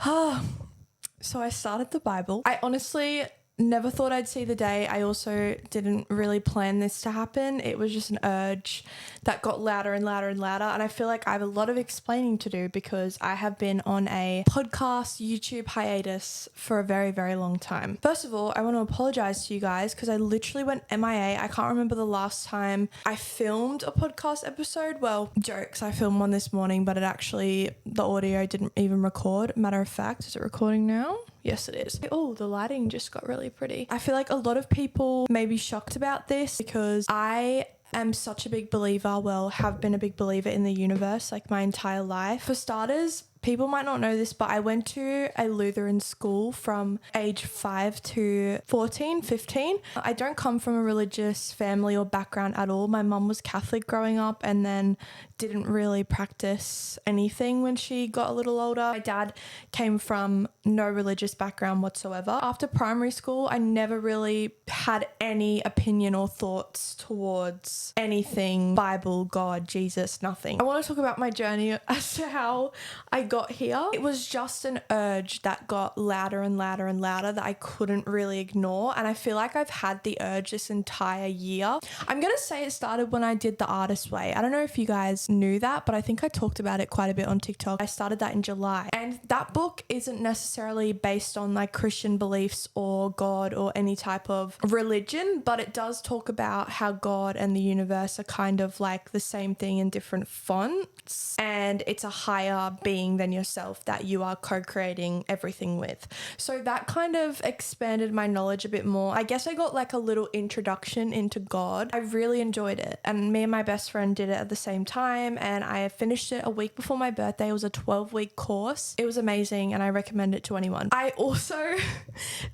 So I started the Bible. I honestly never thought I'd see the day. I also didn't really plan this to happen. It was just an urge that got louder and louder and louder. And I feel like I have a lot of explaining to do because I have been on a podcast, YouTube hiatus for a very, very long time. First of all, I want to apologize to you guys because I literally went MIA. I can't remember the last time I filmed a podcast episode. Well, jokes, I filmed one this morning, but the audio didn't even record. Matter of fact, is it recording now? Yes, it is. Oh, the lighting just got really pretty. I feel like a lot of people may be shocked about this because I am such a big believer, have been a big believer in the universe like my entire life. For starters, people might not know this, but I went to a Lutheran school from age 5 to 14, 15. I don't come from a religious family or background at all. My mum was Catholic growing up and then didn't really practice anything when she got a little older. My dad came from no religious background whatsoever. After primary school, I never really had any opinion or thoughts towards anything, Bible, God, Jesus, nothing. I want to talk about my journey as to how I got here. It was just an urge that got louder and louder and louder that I couldn't really ignore. And I feel like I've had the urge this entire year. I'm going to say it started when I did The Artist Way. I don't know if you guys knew that, but I think I talked about it quite a bit on TikTok. I started that in July. And that book isn't necessarily based on like Christian beliefs or God or any type of religion, but it does talk about how God and the universe are kind of like the same thing in different fonts. And it's a higher being than yourself that you are co-creating everything with. So that kind of expanded my knowledge a bit more. I guess I got like a little introduction into God. I really enjoyed it. And me and my best friend did it at the same time. And I finished it a week before my birthday. It was a 12-week course. It was amazing and I recommend it to anyone. I also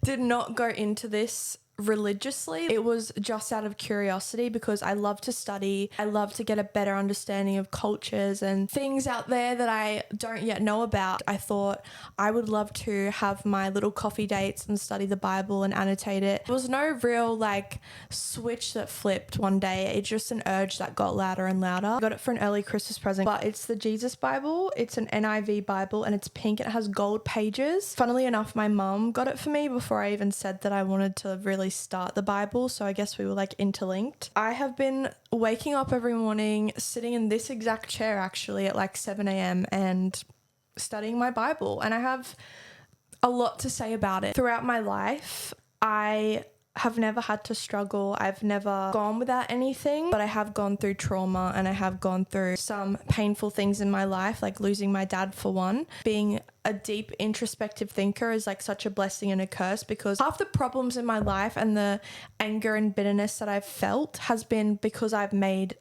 did not go into this religiously. It was just out of curiosity because I love to study. I love to get a better understanding of cultures and things out there that I don't yet know about. I thought I would love to have my little coffee dates and study the Bible and annotate it. There was no real like switch that flipped one day. It's just an urge that got louder and louder. I got it for an early Christmas present, but it's the Jesus Bible. It's an NIV Bible and it's pink. It has gold pages. Funnily enough, my mum got it for me before I even said that I wanted to really start the Bible, so I guess we were like interlinked. I have been waking up every morning, sitting in this exact chair actually at like 7 a.m. and studying my Bible, and I have a lot to say about it. Throughout my life, I have never had to struggle. I've never gone without anything, but I have gone through trauma and I have gone through some painful things in my life, like losing my dad for one. Being a deep introspective thinker is like such a blessing and a curse because half the problems in my life and the anger and bitterness that I've felt has been because I've made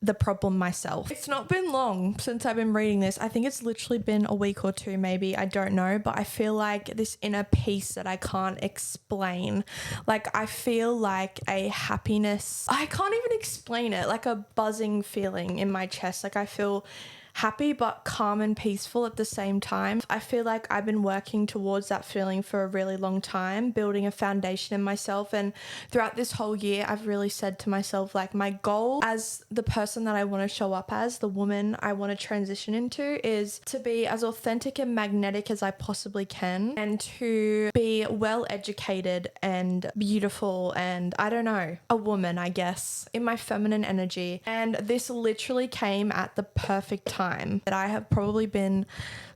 the problem myself. It's not been long since I've been reading this. I think it's literally been a week or two maybe. I don't know, but I feel like this inner peace that I can't explain. Like I feel like a happiness. I can't even explain it. Like a buzzing feeling in my chest. Like I feel happy but calm and peaceful at the same time. I feel like I've been working towards that feeling for a really long time, building a foundation in myself. And throughout this whole year, I've really said to myself, like my goal as the person that I want to show up as, the woman I want to transition into, is to be as authentic and magnetic as I possibly can and to be well educated and beautiful and I don't know, a woman, I guess, in my feminine energy. And this literally came at the perfect time. That I have probably been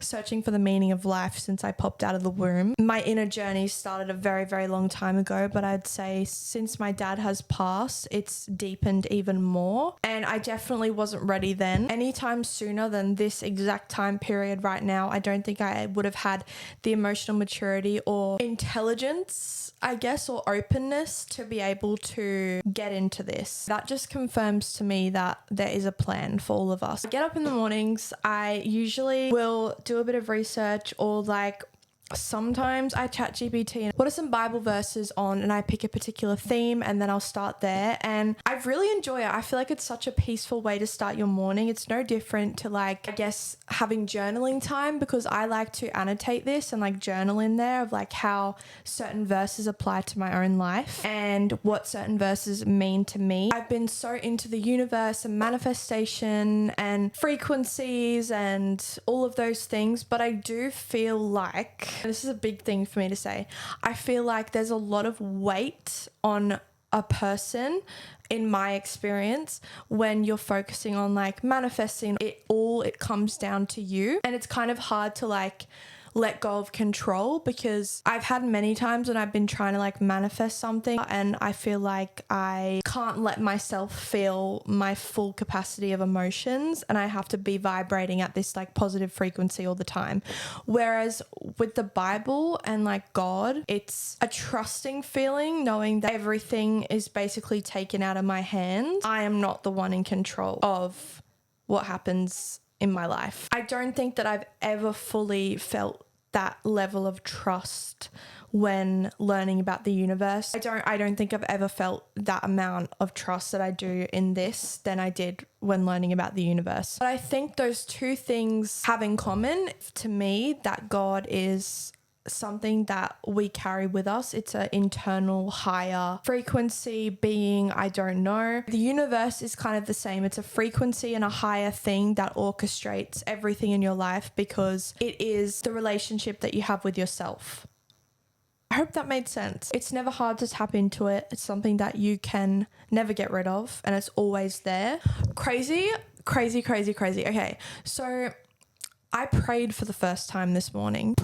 searching for the meaning of life since I popped out of the womb. My inner journey started a very, very long time ago, but I'd say since my dad has passed, it's deepened even more. And I definitely wasn't ready then. Anytime sooner than this exact time period right now, I don't think I would have had the emotional maturity or intelligence, I guess, or openness to be able to get into this. That just confirms to me that there is a plan for all of us. I get up in the mornings. I usually will do a bit of research or like sometimes I chat GPT and what are some Bible verses on, and I pick a particular theme and then I'll start there. And I really enjoy it. I feel like it's such a peaceful way to start your morning. It's no different to like, I guess, having journaling time, because I like to annotate this and like journal in there of like how certain verses apply to my own life and what certain verses mean to me. I've been so into the universe and manifestation and frequencies and all of those things, but I do feel like, and this is a big thing for me to say, I feel like there's a lot of weight on a person, in my experience, when you're focusing on like manifesting. It comes down to you, and it's kind of hard to like let go of control, because I've had many times when I've been trying to like manifest something and I feel like I can't let myself feel my full capacity of emotions, and I have to be vibrating at this like positive frequency all the time. Whereas with the Bible and like God, it's a trusting feeling, knowing that everything is basically taken out of my hands. I am not the one in control of what happens in my life. I don't think that I've ever fully felt that level of trust when learning about the universe. I don't think I've ever felt that amount of trust that I do in this than I did when learning about the universe. But I think those two things have in common to me, that God is something that we carry with us. It's an internal higher frequency being. I don't know. The universe is kind of the same. It's a frequency and a higher thing that orchestrates everything in your life, because it is the relationship that you have with yourself. I hope that made sense. It's never hard to tap into it. It's something that you can never get rid of, and it's always there. Crazy. Okay, so I prayed for the first time this morning.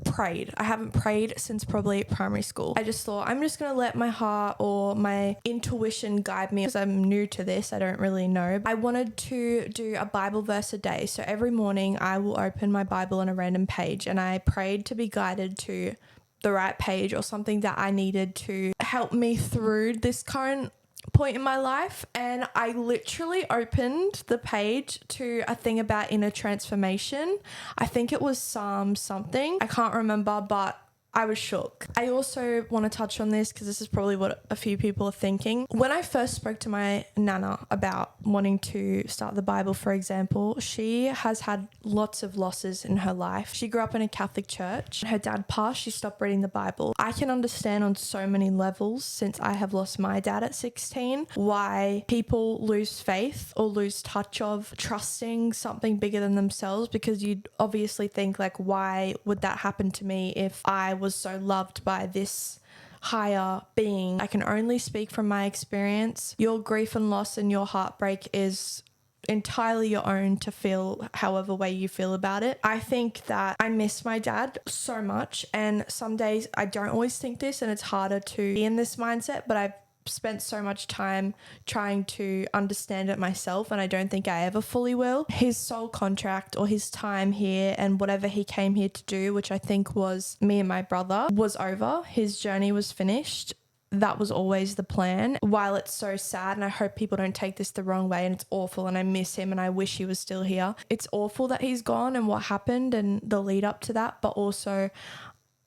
Prayed. I haven't prayed since probably primary school. I just thought, I'm just going to let my heart or my intuition guide me, because I'm new to this. I don't really know. I wanted to do a Bible verse a day. So every morning I will open my Bible on a random page, and I prayed to be guided to the right page or something that I needed to help me through this current point in my life. And I literally opened the page to a thing about inner transformation. I think it was Psalm something. I can't remember, but I was shook. I also want to touch on this because this is probably what a few people are thinking. When I first spoke to my nana about wanting to start the Bible, for example, she has had lots of losses in her life. She grew up in a Catholic church. Her dad passed. She stopped reading the Bible. I can understand on so many levels, since I have lost my dad at 16, why people lose faith or lose touch of trusting something bigger than themselves, because you'd obviously think like, why would that happen to me if I was so loved by this higher being? I can only speak from my experience. Your grief and loss and your heartbreak is entirely your own to feel however way you feel about it. I think that I miss my dad so much, and some days I don't always think this, and it's harder to be in this mindset, but I've spent so much time trying to understand it myself, and I don't think I ever fully will. His soul contract, or his time here and whatever he came here to do, which I think was me and my brother, was over. His journey was finished. That was always the plan. While it's so sad, and I hope people don't take this the wrong way, and it's awful, and I miss him and I wish he was still here. It's awful that he's gone and what happened and the lead up to that, but also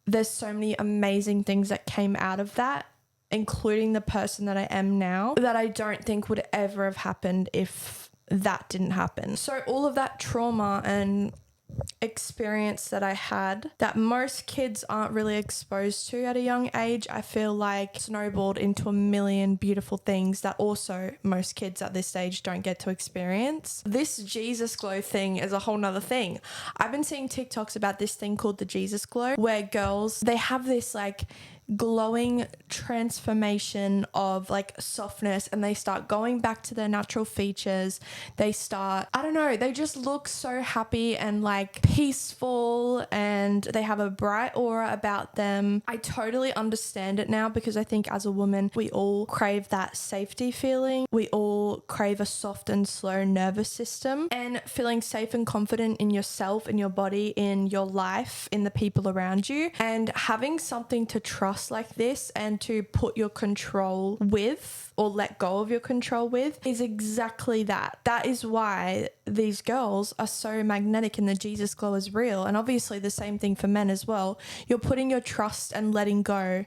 there's so many amazing things that came out of that, including the person that I am now, that I don't think would ever have happened if that didn't happen. So all of that trauma and experience that I had, that most kids aren't really exposed to at a young age, I feel like snowballed into a million beautiful things that also most kids at this stage don't get to experience. This Jesus glow thing is a whole nother thing. I've been seeing TikToks about this thing called the Jesus glow, where girls, they have this like glowing transformation of like softness, and they start going back to their natural features. They start, I don't know, they just look so happy and like peaceful, and they have a bright aura about them. I totally understand it now, because I think as a woman, we all crave that safety feeling. We all crave a soft and slow nervous system, and feeling safe and confident in yourself, in your body, in your life, in the people around you, and having something to trust trust like this and to put your control with or let go of your control with is exactly that. That is why these girls are so magnetic and the Jesus glow is real. And obviously the same thing for men as well. You're putting your trust and letting go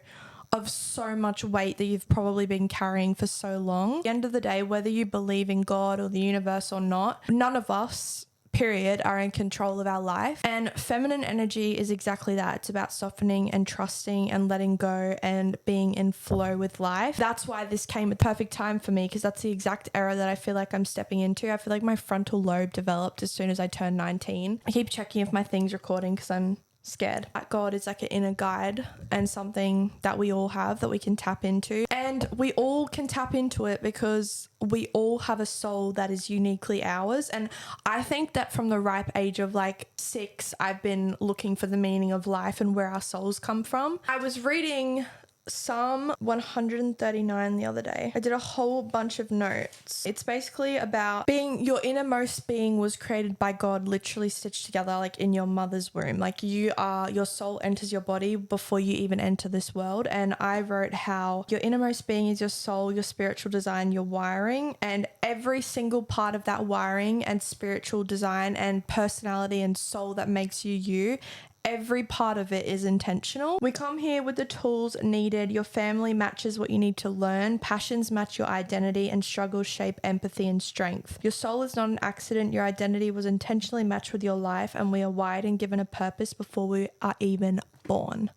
of so much weight that you've probably been carrying for so long. At the end of the day, whether you believe in God or the universe or not, none of us, period, are in control of our life. And feminine energy is exactly that. It's about softening and trusting and letting go and being in flow with life. That's why this came at the perfect time for me, because that's the exact era that I feel like I'm stepping into. I feel like my frontal lobe developed as soon as I turned 19. I keep checking if my thing's recording because I'm scared. God is like an inner guide and something that we all have that we can tap into. And we all can tap into it because we all have a soul that is uniquely ours. And I think that from the ripe age of like 6, I've been looking for the meaning of life and where our souls come from. I was reading Psalm 139 the other day. I did a whole bunch of notes. It's basically about being, your innermost being was created by God, literally stitched together like in your mother's womb. Like your soul enters your body before you even enter this world. And I wrote how your innermost being is your soul, your spiritual design, your wiring, and every single part of that wiring and spiritual design and personality and soul that makes you you. Every part of it is intentional. We come here with the tools needed. Your family matches what you need to learn. Passions match your identity, and struggles shape empathy and strength. Your soul is not an accident. Your identity was intentionally matched with your life, and we are wired and given a purpose before we are even born.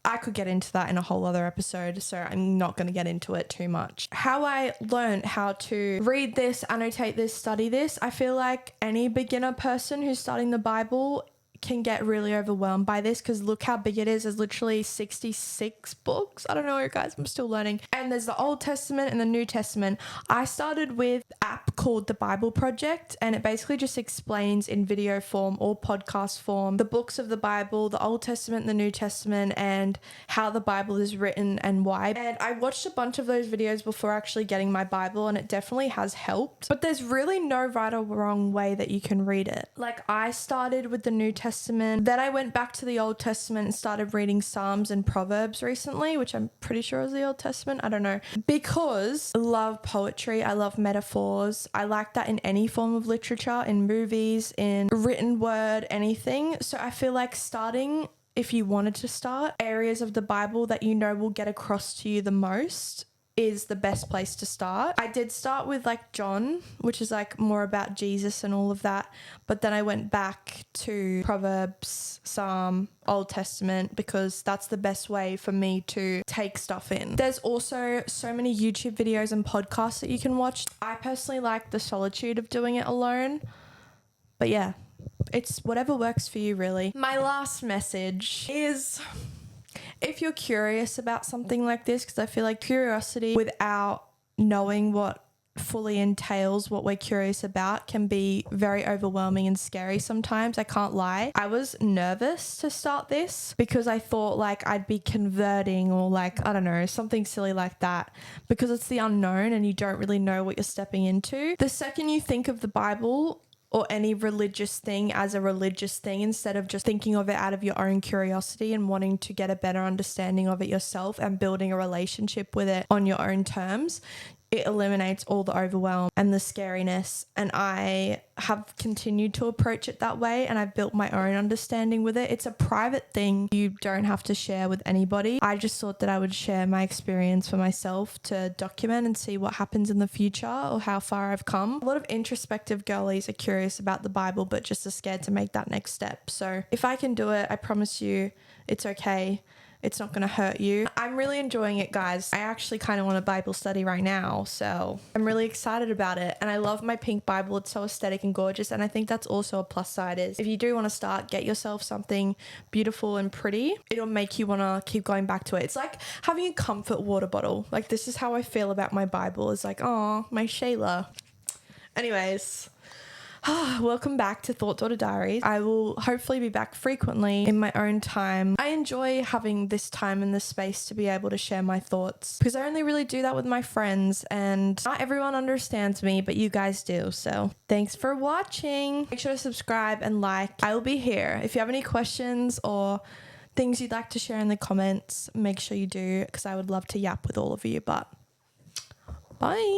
I could get into that in a whole other episode, so I'm not going to get into it too much. How I learned how to read this, annotate this, study this, I feel like any beginner person who's studying the Bible can get really overwhelmed by this, because look how big it is. There's literally 66 books. I don't know, guys, I'm still learning. And there's the Old Testament and the New Testament. I started with an app called the Bible Project, and it basically just explains in video form or podcast form the books of the Bible, the Old Testament and the New Testament, and how the Bible is written and why. And I watched a bunch of those videos before actually getting my Bible, and it definitely has helped. But there's really no right or wrong way that you can read it. Like, I started with the New Testament, then I went back to the Old Testament and started reading Psalms and Proverbs recently, which I'm pretty sure is the Old Testament. I don't know. Because I love poetry, I love metaphors. I like that in any form of literature, in movies, in written word, anything. So I feel like starting, if you wanted to start, areas of the Bible that you know will get across to you the most is the best place to start. I did start with like John, which is like more about Jesus and all of that, but then I went back to Proverbs, Psalm, Old Testament, because that's the best way for me to take stuff in. There's also so many YouTube videos and podcasts that you can watch. I personally like the solitude of doing it alone, but yeah, it's whatever works for you, really. My last message is, if you're curious about something like this, because I feel like curiosity without knowing what fully entails what we're curious about can be very overwhelming and scary sometimes. I can't lie. I was nervous to start this because I thought like I'd be converting or like, I don't know, something silly like that, because it's the unknown and you don't really know what you're stepping into. The second you think of the Bible or any religious thing as a religious thing, instead of just thinking of it out of your own curiosity and wanting to get a better understanding of it yourself and building a relationship with it on your own terms, it eliminates all the overwhelm and the scariness. And I have continued to approach it that way, and I've built my own understanding with it. It's a private thing you don't have to share with anybody. I just thought that I would share my experience for myself to document and see what happens in the future or how far I've come. A lot of introspective girlies are curious about the Bible but just are scared to make that next step. So if I can do it, I promise you it's okay. It's not going to hurt you. I'm really enjoying it, guys. I actually kind of want a Bible study right now, so I'm really excited about it. And I love my pink Bible. It's so aesthetic and gorgeous, and I think that's also a plus side is if you do want to start, get yourself something beautiful and pretty. It'll make you want to keep going back to it. It's like having a comfort water bottle. Like, this is how I feel about my Bible. It's like, oh, my Shayla. Anyways, Welcome back to Thought Daughter Diaries. I will hopefully be back frequently in my own time. I enjoy having this time and this space to be able to share my thoughts because I only really do that with my friends, and not everyone understands me, but you guys do. So thanks for watching. Make sure to subscribe and like. I will be here. If you have any questions or things you'd like to share in the comments, make sure you do, because I would love to yap with all of you. But bye.